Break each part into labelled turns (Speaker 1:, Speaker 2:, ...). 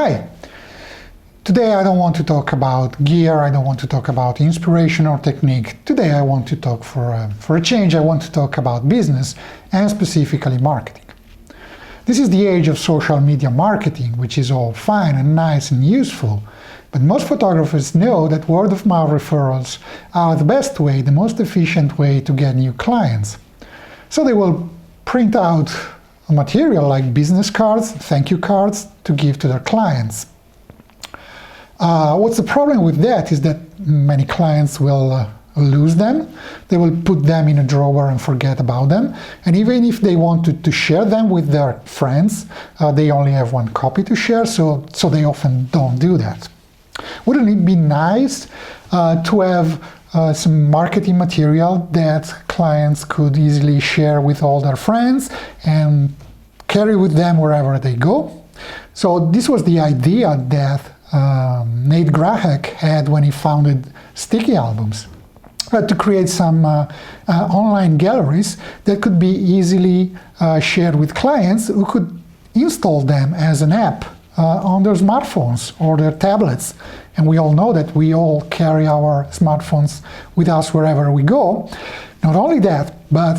Speaker 1: Hi! Today I don't want to talk about gear, I don't want to talk about inspiration or technique. Today I want to talk for a change, I want to talk about business and specifically marketing. This is the age of social media marketing, which is all fine and nice and useful, but most photographers know that word-of-mouth referrals are the best way, the most efficient way to get new clients. So they will print out a material like business cards, thank you cards, to give to their clients. What's the problem with that is that many clients will lose them. They will put them in a drawer and forget about them. And even if they wanted to share them with their friends, they only have one copy to share, so they often don't do that. Wouldn't it be nice to have some marketing material that clients could easily share with all their friends and carry with them wherever they go? So this was the idea that Nate Grahek had when he founded Sticky Albums, to create some online galleries that could be easily shared with clients who could install them as an app on their smartphones or their tablets. And we all know that we all carry our smartphones with us wherever we go. Not only that, but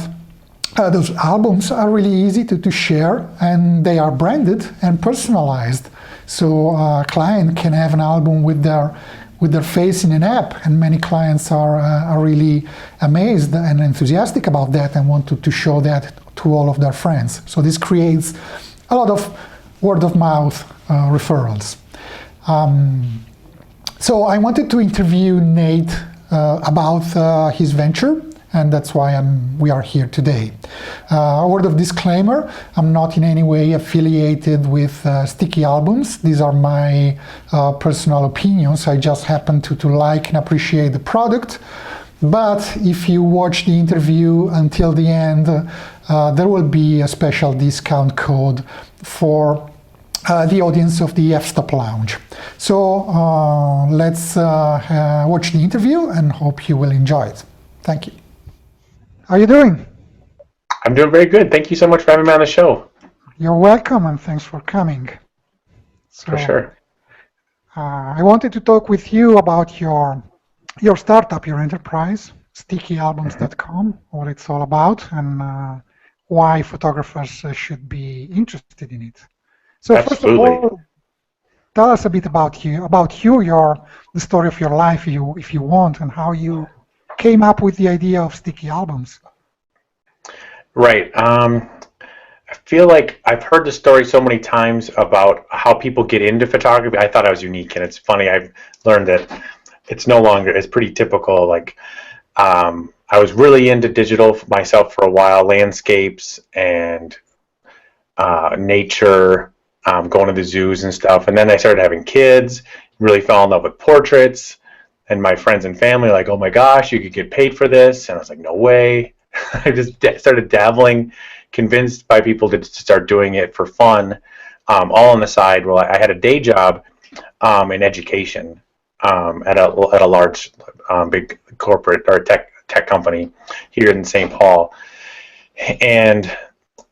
Speaker 1: those albums are really easy to share, and they are branded and personalized. So a client can have an album with their face in an app, and many clients are really amazed and enthusiastic about that and want to show that to all of their friends. So this creates a lot of word-of-mouth referrals. So I wanted to interview Nate about his venture, and that's why we are here today. A word of disclaimer, I'm not in any way affiliated with Sticky Albums. These are my personal opinions. I just happen to like and appreciate the product. But if you watch the interview until the end, there will be a special discount code for the audience of the F-Stop Lounge. So let's watch the interview and hope you will enjoy it. Thank you. How are you doing?
Speaker 2: I'm doing very good. Thank you so much for having me on the show.
Speaker 1: You're welcome, and thanks for coming. So,
Speaker 2: for sure.
Speaker 1: I wanted to talk with you about your startup, your enterprise, stickyalbums.com, what it's all about, and why photographers should be interested in it. So
Speaker 2: Absolutely.
Speaker 1: First of all, tell us a bit about you, the story of your life, if you want, and how you came up with the idea of Sticky Albums.
Speaker 2: Right. I feel like I've heard the story so many times about how people get into photography. I thought I was unique, and it's funny. I've learned that it's no longer. It's pretty typical. Like I was really into digital myself for a while, landscapes and nature, going to the zoos and stuff. And then I started having kids. Really fell in love with portraits. And my friends and family were like, oh my gosh, you could get paid for this. And I was like, no way. I just started dabbling, convinced by people to start doing it for fun, all on the side. Well, I had a day job in education at a large, big corporate or tech company here in St. Paul. And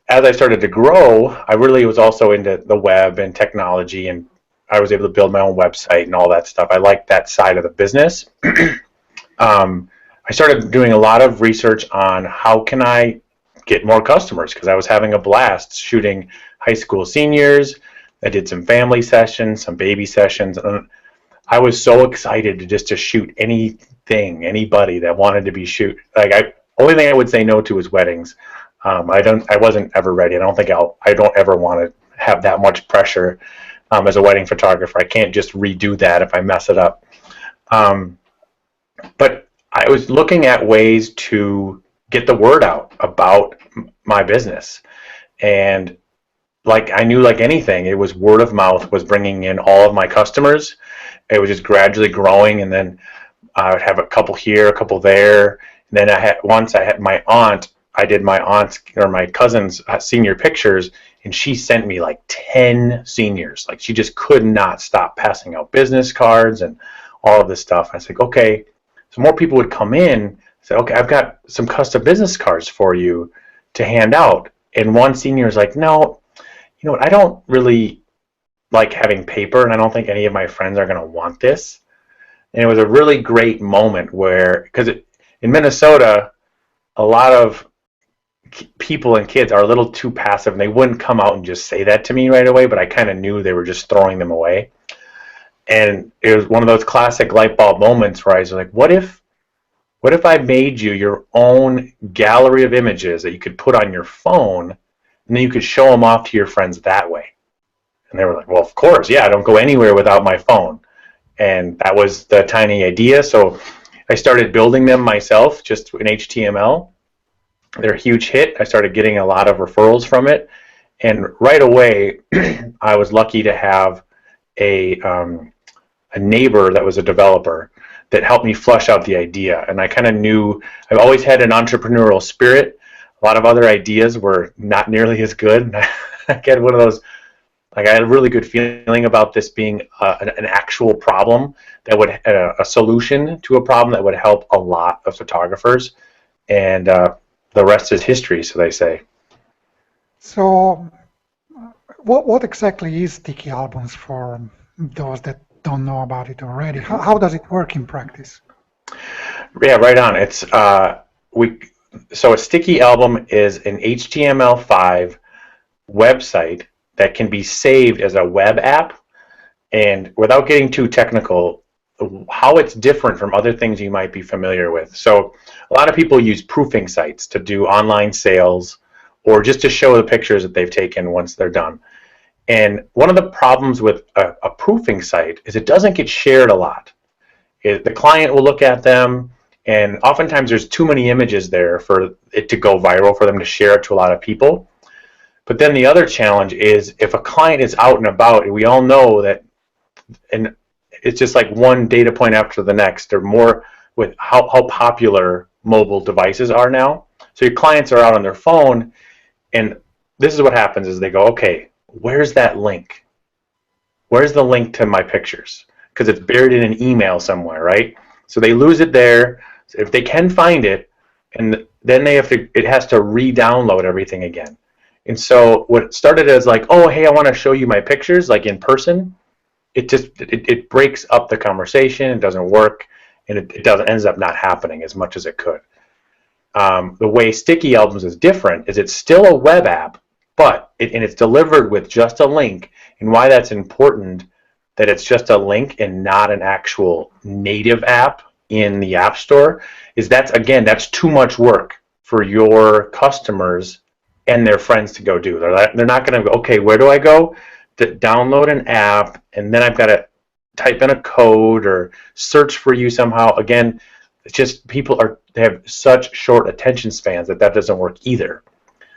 Speaker 2: as I started to grow, I really was also into the web and technology, and I was able to build my own website and all that stuff. I liked that side of the business. I started doing a lot of research on how can I get more customers, because I was having a blast shooting high school seniors. I did some family sessions, some baby sessions. And I was so excited to shoot anything, anybody that wanted to be shoot. Only thing I would say no to is weddings. I wasn't ever ready. I don't ever want to have that much pressure. As a wedding photographer, I can't just redo that if I mess it up. But I was looking at ways to get the word out about my business. And I knew, like anything, it was word of mouth was bringing in all of my customers. It was just gradually growing. And then I would have a couple here, a couple there. And then I had my aunt. I did my aunt's or my cousin's senior pictures, and she sent me like 10 seniors. Like, she just could not stop passing out business cards and all of this stuff. I was like, okay. So more people would come in, say, okay, I've got some custom business cards for you to hand out. And one senior is like, no, you know what, I don't really like having paper, and I don't think any of my friends are going to want this. And it was a really great moment where, because in Minnesota, a lot of people and kids are a little too passive, and they wouldn't come out and just say that to me right away, but I kind of knew they were just throwing them away. And it was one of those classic light bulb moments where I was like, what if I made you your own gallery of images that you could put on your phone, and then you could show them off to your friends that way? And they were like, well, of course, yeah, I don't go anywhere without my phone. And that was the tiny idea. So I started building them myself, just in HTML. They're a huge hit. I started getting a lot of referrals from it. And right away, I was lucky to have a neighbor that was a developer that helped me flush out the idea. And I kind of knew I've always had an entrepreneurial spirit. A lot of other ideas were not nearly as good. And I had one of those, like, I had a really good feeling about this being an actual problem that would, a solution to a problem that would help a lot of photographers. And the rest is history, so they say.
Speaker 1: So, what exactly is sticky albums for those that don't know about it already? How does it work in practice?
Speaker 2: Yeah, right on. It's so a sticky album is an HTML5 website that can be saved as a web app. And without getting too technical, how it's different from other things you might be familiar with. So a lot of people use proofing sites to do online sales or just to show the pictures that they've taken once they're done. And one of the problems with a proofing site is it doesn't get shared a lot. The client will look at them, and oftentimes there's too many images there for it to go viral, for them to share it to a lot of people. But then the other challenge is if a client is out and about, and we all know that, and it's just like one data point after the next, or more with how popular mobile devices are now. So your clients are out on their phone, and this is what happens is they go, okay, where's that link? Where's the link to my pictures? Because it's buried in an email somewhere, right? So they lose it there. So if they can find it, and then they have to, it has to re-download everything again. And so what started as like, oh, hey, I want to show you my pictures, like in person, it breaks up the conversation. It doesn't work, and it ends up not happening as much as it could. The way Sticky Albums is different is it's still a web app, but it's delivered with just a link. And why that's important, that it's just a link and not an actual native app in the App Store, is that's too much work for your customers and their friends to go do. They're not going to go, okay, where do I go to download an app, and then I've got to type in a code or search for you somehow. Again, it's just they have such short attention spans that doesn't work either.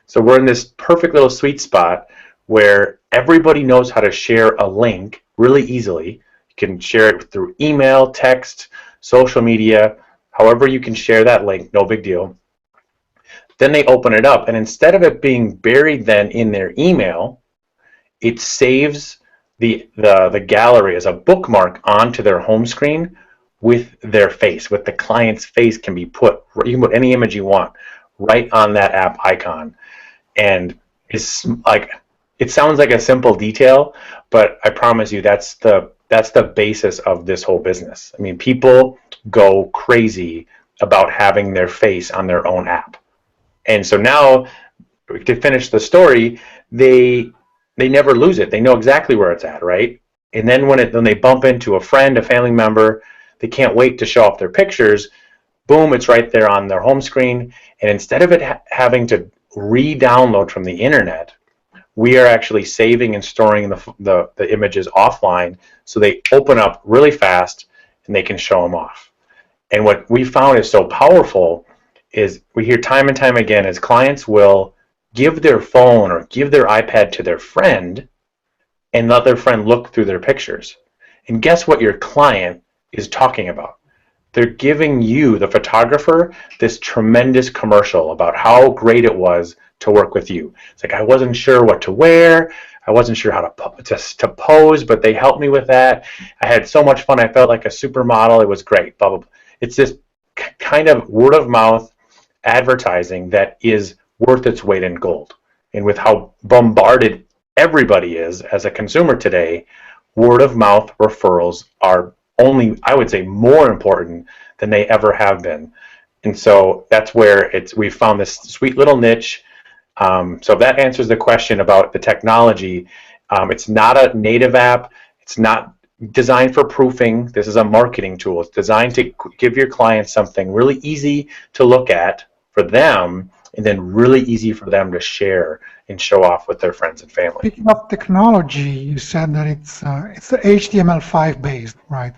Speaker 2: So we're in this perfect little sweet spot where everybody knows how to share a link really easily. You can share it through email, text, social media, however you can share that link, no big deal. Then they open it up, and instead of it being buried then in their email, it saves the gallery as a bookmark onto their home screen with their face, with the client's face can be put, you can put any image you want right on that app icon. And it's like, it sounds like a simple detail, but I promise you that's the basis of this whole business. I mean, people go crazy about having their face on their own app. And so now, to finish the story, they never lose it. They know exactly where it's at, right? And then when they bump into a friend, a family member, they can't wait to show off their pictures. Boom, it's right there on their home screen. And instead of it having to re-download from the internet, we are actually saving and storing the images offline, so they open up really fast and they can show them off. And what we found is so powerful is we hear time and time again as clients will give their phone or give their iPad to their friend and let their friend look through their pictures. And guess what your client is talking about? They're giving you, the photographer, this tremendous commercial about how great it was to work with you. It's like, I wasn't sure what to wear. I wasn't sure how to pose, but they helped me with that. I had so much fun. I felt like a supermodel. It was great. Blah, blah, blah. It's this kind of word of mouth advertising that is worth its weight in gold. And with how bombarded everybody is as a consumer today, word of mouth referrals are only, I would say, more important than they ever have been. And so that's where we've found this sweet little niche. So that answers the question about the technology. It's not a native app. It's not designed for proofing. This is a marketing tool. It's designed to give your clients something really easy to look at for them, and then really easy for them to share and show off with their friends and family.
Speaker 1: Speaking of technology, you said that it's HTML5 based, right?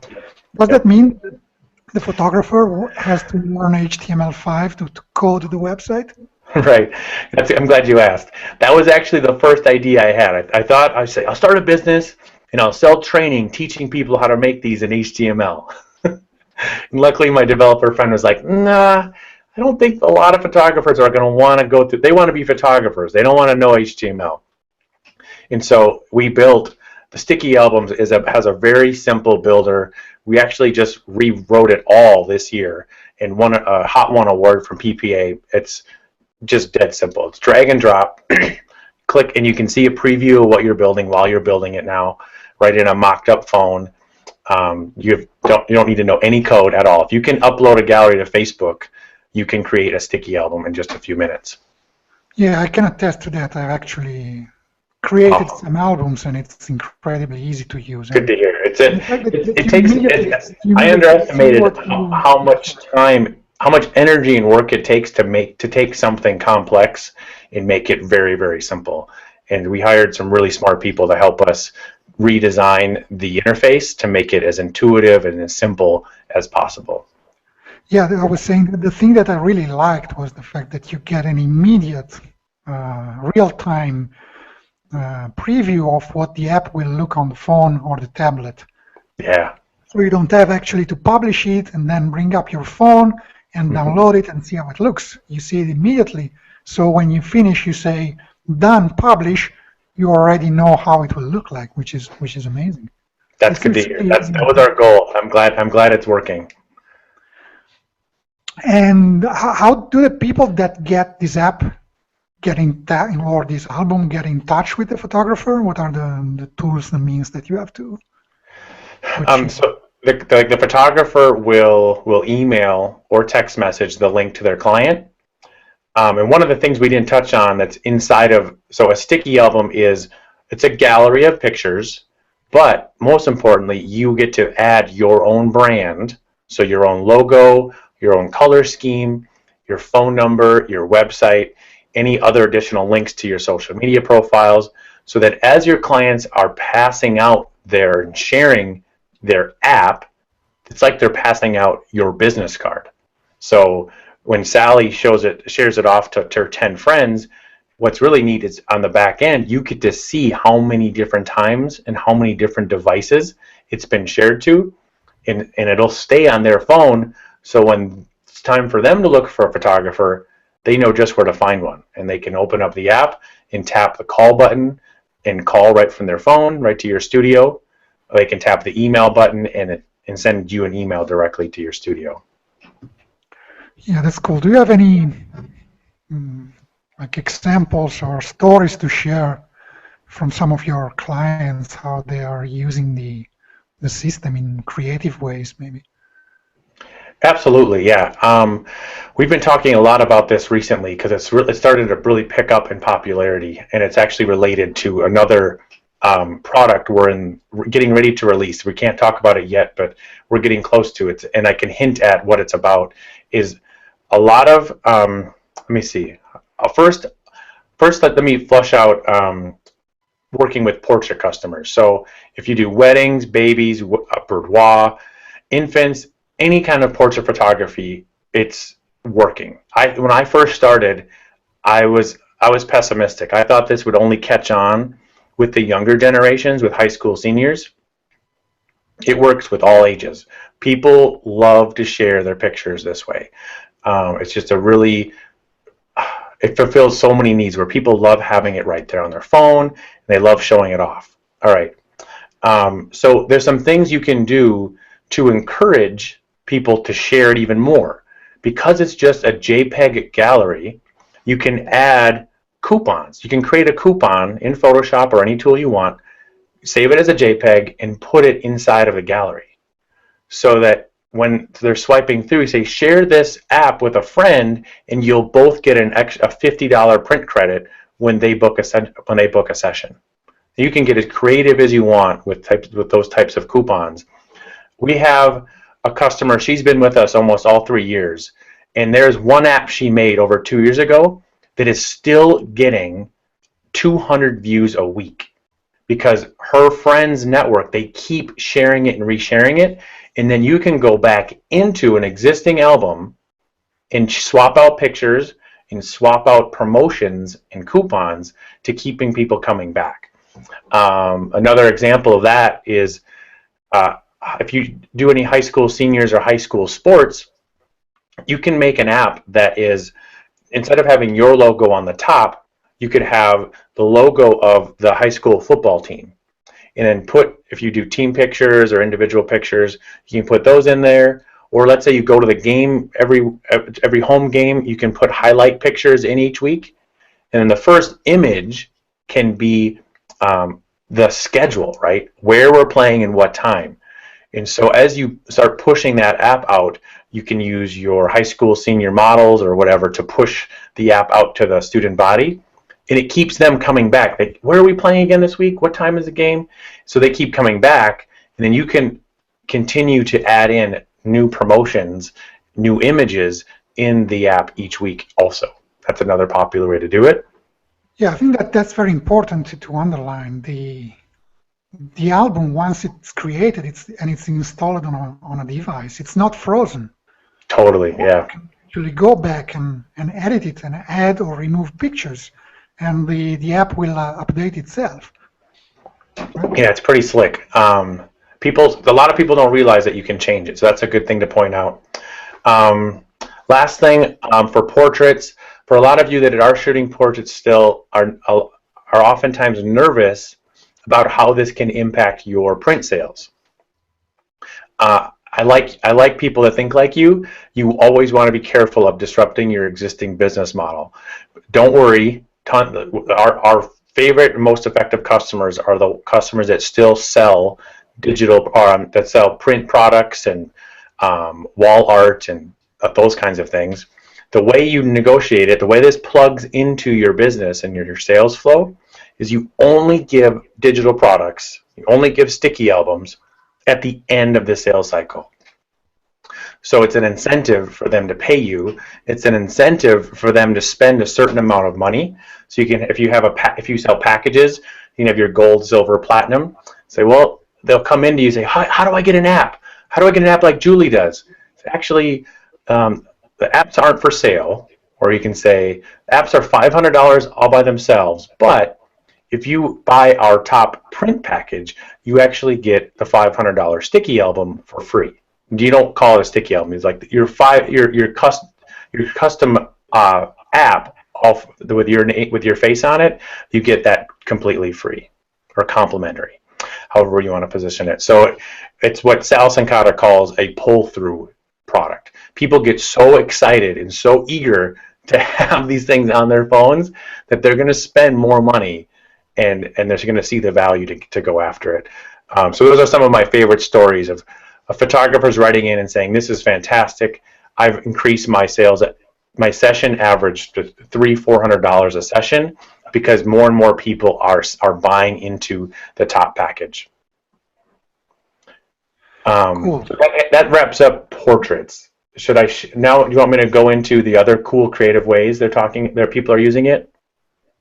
Speaker 1: Does that mean that the photographer has to learn HTML5 to code the website?
Speaker 2: Right. I'm glad you asked. That was actually the first idea I had. I thought I'd say I'll start a business and I'll sell training teaching people how to make these in HTML. And luckily, my developer friend was like, nah, I don't think a lot of photographers are going to want to go through. They want to be photographers. They don't want to know HTML. And so we built the Sticky Albums has a very simple builder. We actually just rewrote it all this year and won a Hot One award from PPA. It's just dead simple. It's drag and drop, click, and you can see a preview of what you're building while you're building it now, right in a mocked up phone. You don't need to know any code at all. If you can upload a gallery to Facebook, you can create a sticky album in just a few minutes.
Speaker 1: Yeah, I can attest to that. I've actually created some albums, and it's incredibly easy to use.
Speaker 2: Good to hear. I underestimated how much time, how much energy and work it takes to take something complex and make it very, very simple. And we hired some really smart people to help us redesign the interface to make it as intuitive and as simple as possible.
Speaker 1: Yeah, I was saying that the thing that I really liked was the fact that you get an immediate, real-time preview of what the app will look on the phone or the tablet.
Speaker 2: Yeah.
Speaker 1: So you don't have actually to publish it and then bring up your phone and download it and see how it looks. You see it immediately. So when you finish, you say, done, publish, you already know how it will look like, which is amazing.
Speaker 2: That's good to hear. That was our goal. I'm glad it's working.
Speaker 1: And how do the people that get this app or this album get in touch with the photographer? What are the tools, the means that you have to?
Speaker 2: So the photographer will email or text message the link to their client. And one of the things we didn't touch on that's inside of, so a sticky album it's a gallery of pictures, but most importantly, you get to add your own brand, so your own logo, your own color scheme, your phone number, your website, any other additional links to your social media profiles, so that as your clients are passing out sharing their app, it's like they're passing out your business card. So when Sally shares it off to her 10 friends, what's really neat is on the back end, you get to see how many different times and how many different devices it's been shared to, and it'll stay on their phone. So when it's time for them to look for a photographer, they know just where to find one, and they can open up the app and tap the call button and call right from their phone, right to your studio. They can tap the email button and send you an email directly to your studio.
Speaker 1: Yeah, that's cool. Do you have any examples or stories to share from some of your clients, how they are using the system in creative ways, maybe?
Speaker 2: Absolutely, yeah. We've been talking a lot about this recently because it started to really pick up in popularity, and it's actually related to another product we're getting ready to release. We can't talk about it yet, but we're getting close to it, and I can hint at what it's about. Is a lot of let me see. First, let me flush out working with portrait customers. So if you do weddings, babies, boudoir, infants, any kind of portrait photography, it's working. When I first started, I was pessimistic. I thought this would only catch on with the younger generations, with high school seniors. It works with all ages. People love to share their pictures this way. It's just it fulfills so many needs where people love having it right there on their phone, and they love showing it off. All right. So there's some things you can do to encourage people to share it even more. Because it's just a JPEG gallery, you can add coupons. You can create a coupon in Photoshop or any tool you want, save it as a JPEG, and put it inside of a gallery. So that when they're swiping through, you say, share this app with a friend, and you'll both get a $50 print credit when they book a session. You can get as creative as you want with those types of coupons. We have a customer, she's been with us almost all 3 years, and there's one app she made over 2 years ago that is still getting 200 views a week because her friends network, they keep sharing it and resharing it, and then you can go back into an existing album and swap out pictures and swap out promotions and coupons to keeping people coming back. Another example of that is if you do any high school seniors or high school sports, you can make an app that is, instead of having your logo on the top, you could have the logo of the high school football team. And then if you do team pictures or individual pictures, you can put those in there. Or let's say you go to the game, every home game, you can put highlight pictures in each week. And then the first image can be the schedule, right? Where we're playing and what time. And so as you start pushing that app out, you can use your high school senior models or whatever to push the app out to the student body. And it keeps them coming back. Like, where are we playing again this week? What time is the game? So they keep coming back. And then you can continue to add in new promotions, new images in the app each week also. That's another popular way to do it.
Speaker 1: Yeah, I think that's very important to underline. The album, once it's created and it's installed on a device, it's not frozen.
Speaker 2: Totally, yeah.
Speaker 1: You can actually go back and edit it and add or remove pictures, and the app will update itself. Right?
Speaker 2: Yeah, it's pretty slick. A lot of people don't realize that you can change it, so that's a good thing to point out. Last thing, for portraits, for a lot of you that are shooting portraits still are oftentimes nervous about how this can impact your print sales. I like people that think like you. You always want to be careful of disrupting your existing business model. Don't worry. Our favorite and most effective customers are the customers that still sell digital, that sell print products and wall art and those kinds of things. The way you negotiate it, the way this plugs into your business and your sales flow, is you only give digital products, you only give sticky albums at the end of the sales cycle. So it's an incentive for them to pay you. It's an incentive for them to spend a certain amount of money. So you can, if you sell packages, you can have your gold, silver, platinum. Say, well, they'll come into you and say, how do I get an app? How do I get an app like Julie does? So actually, the apps aren't for sale. Or you can say, apps are $500 all by themselves, but if you buy our top print package, you actually get the $500 sticky album for free. You don't call it a sticky album. It's like your custom app with your face on it. You get that completely free or complimentary, however you want to position it. So it's what Sal Sankata calls a pull-through product. People get so excited and so eager to have these things on their phones that they're going to spend more money. And they're going to see the value to go after it. So those are some of my favorite stories of photographers writing in and saying, this is fantastic. I've increased my sales. My session average to $300-400 a session because more and more people are buying into the top package.
Speaker 1: Cool.
Speaker 2: So that wraps up portraits. Should I now? Do you want me to go into the other cool creative ways people are using it?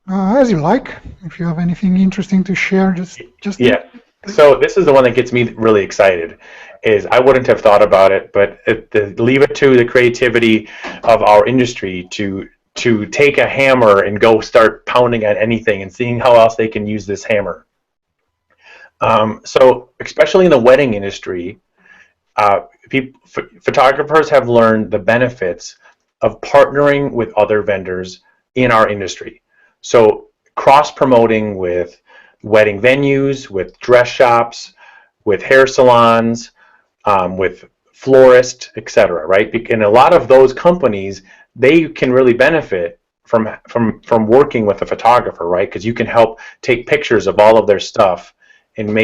Speaker 1: As you like. If you have anything interesting to share, just
Speaker 2: yeah. So this is the one that gets me really excited. Is I wouldn't have thought about it, but leave it to the creativity of our industry to take a hammer and go start pounding at anything and seeing how else they can use this hammer. So especially in the wedding industry, photographers have learned the benefits of partnering with other vendors in our industry. So cross-promoting with wedding venues, with dress shops, with hair salons, with florists, etc. Right? And a lot of those companies, they can really benefit from working with a photographer, right? Because you can help take pictures of all of their stuff and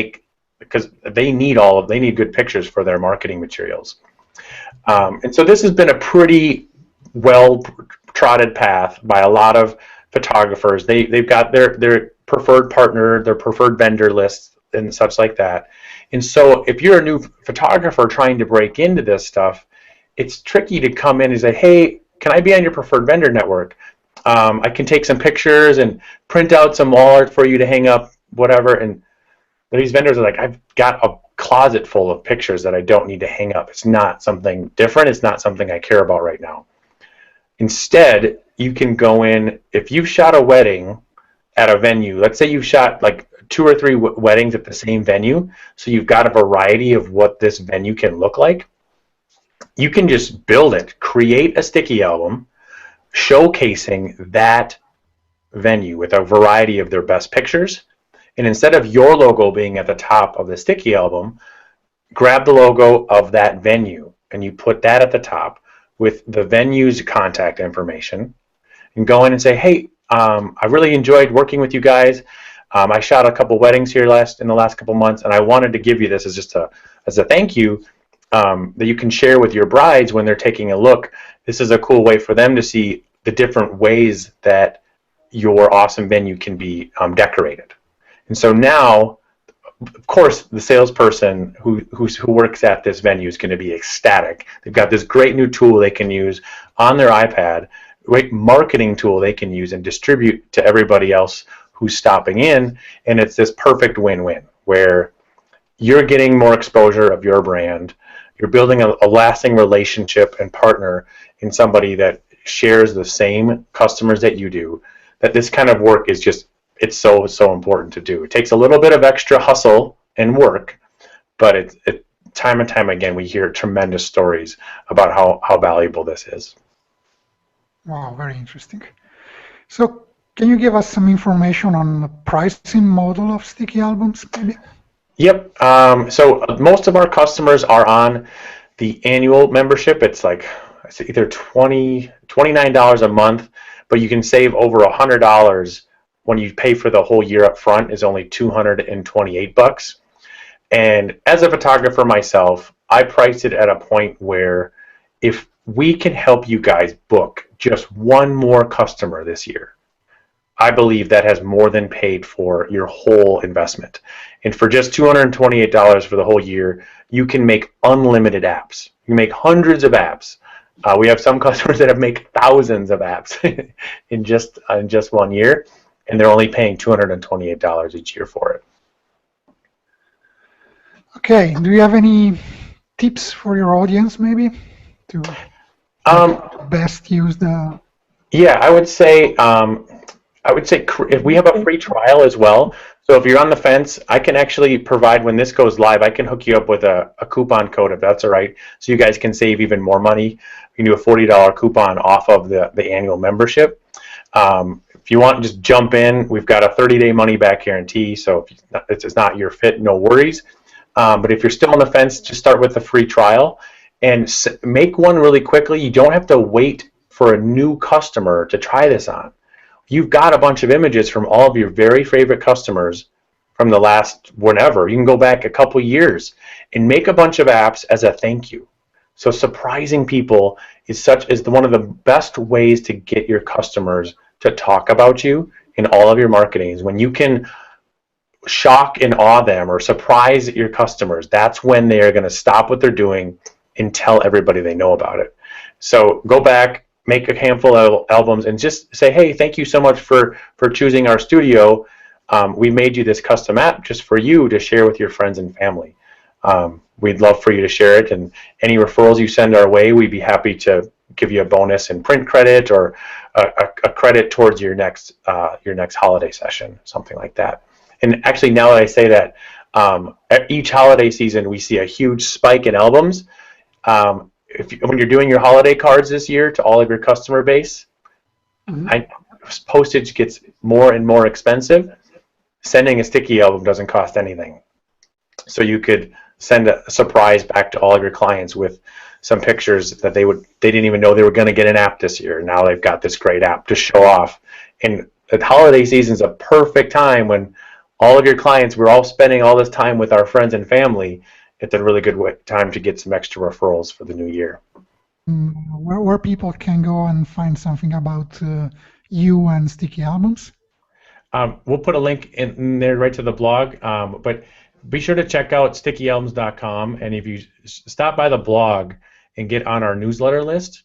Speaker 2: because they need good pictures for their marketing materials. And so this has been a pretty well trodden path by a lot of photographers. They've got their preferred partner, their preferred vendor lists, and such like that. And so if you're a new photographer trying to break into this stuff, it's tricky to come in and say, hey, can I be on your preferred vendor network? I can take some pictures and print out some wall art for you to hang up, whatever. And these vendors are like, I've got a closet full of pictures that I don't need to hang up. It's not something different. It's not something I care about right now. Instead, you can go in, if you've shot a wedding at a venue, let's say you've shot like 2 or 3 weddings at the same venue, so you've got a variety of what this venue can look like, you can just build it, create a sticky album showcasing that venue with a variety of their best pictures. And instead of your logo being at the top of the sticky album, grab the logo of that venue and you put that at the top with the venue's contact information and go in and say, hey, I really enjoyed working with you guys. I shot a couple weddings here in the last couple months, and I wanted to give you this as a thank you that you can share with your brides when they're taking a look. This is a cool way for them to see the different ways that your awesome venue can be decorated. And so now, of course, the salesperson who works at this venue is going to be ecstatic. They've got this great new tool they can use on their iPad, great marketing tool they can use and distribute to everybody else who's stopping in, and it's this perfect win-win where you're getting more exposure of your brand, you're building a lasting relationship and partner in somebody that shares the same customers that you do, that this kind of work is just, it's so important to do. It takes a little bit of extra hustle and work, but it time and time again we hear tremendous stories about how valuable this is.
Speaker 1: Wow, very interesting. So can you give us some information on the pricing model of sticky albums, maybe?
Speaker 2: Yep. So most of our customers are on the annual membership. It's like either $29 a month, but you can save over $100 when you pay for the whole year up front. Is only $228. And as a photographer myself, I priced it at a point where if we can help you guys book just one more customer this year, I believe that has more than paid for your whole investment. And for just $228 for the whole year, you can make unlimited apps. You make hundreds of apps. We have some customers that have made thousands of apps in just 1 year, and they're only paying $228 each year for it.
Speaker 1: Okay. Do you have any tips for your audience, maybe, to best use the?
Speaker 2: Yeah, I would say if we have a free trial as well. So if you're on the fence, I can actually provide, when this goes live, I can hook you up with a coupon code if that's all right. So you guys can save even more money. You can do a $40 coupon off of the annual membership. If you want, just jump in. We've got a 30-day money-back guarantee. So if it's not your fit, no worries. But if you're still on the fence, just start with the free trial and make one really quickly. You don't have to wait for a new customer to try this on. You've got a bunch of images from all of your very favorite customers from the last whenever. You can go back a couple years and make a bunch of apps as a thank you. So surprising people is one of the best ways to get your customers to talk about you in all of your marketing. Is when you can shock and awe them or surprise your customers. That's when they are going to stop what they're doing and tell everybody they know about it. So go back, make a handful of albums, and just say, hey, thank you so much for choosing our studio. We made you this custom app just for you to share with your friends and family. We'd love for you to share it, and any referrals you send our way, we'd be happy to give you a bonus in print credit or a credit towards your next holiday session, something like that. And actually, now that I say that, at each holiday season, we see a huge spike in albums. When you're doing your holiday cards this year to all of your customer base, postage gets more and more expensive. Sending a sticky album doesn't cost anything. So you could send a surprise back to all of your clients with some pictures that they didn't even know they were going to get an app this year. Now they've got this great app to show off. And the holiday season is a perfect time when all of your clients, we're all spending all this time with our friends and family. It's a really good time to get some extra referrals for the new year.
Speaker 1: Where people can go and find something about you and Sticky Albums?
Speaker 2: We'll put a link in there right to the blog, but be sure to check out stickyalbums.com. And if you stop by the blog and get on our newsletter list,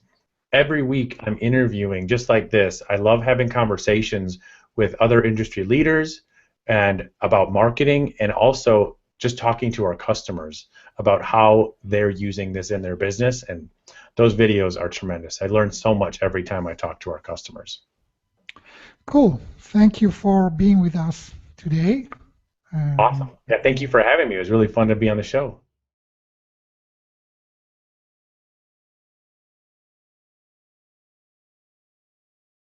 Speaker 2: every week I'm interviewing just like this. I love having conversations with other industry leaders and about marketing, and also just talking to our customers about how they're using this in their business. And those videos are tremendous. I learn so much every time I talk to our customers.
Speaker 1: Cool. Thank you for being with us today.
Speaker 2: Awesome. Yeah, thank you for having me. It was really fun to be on the show.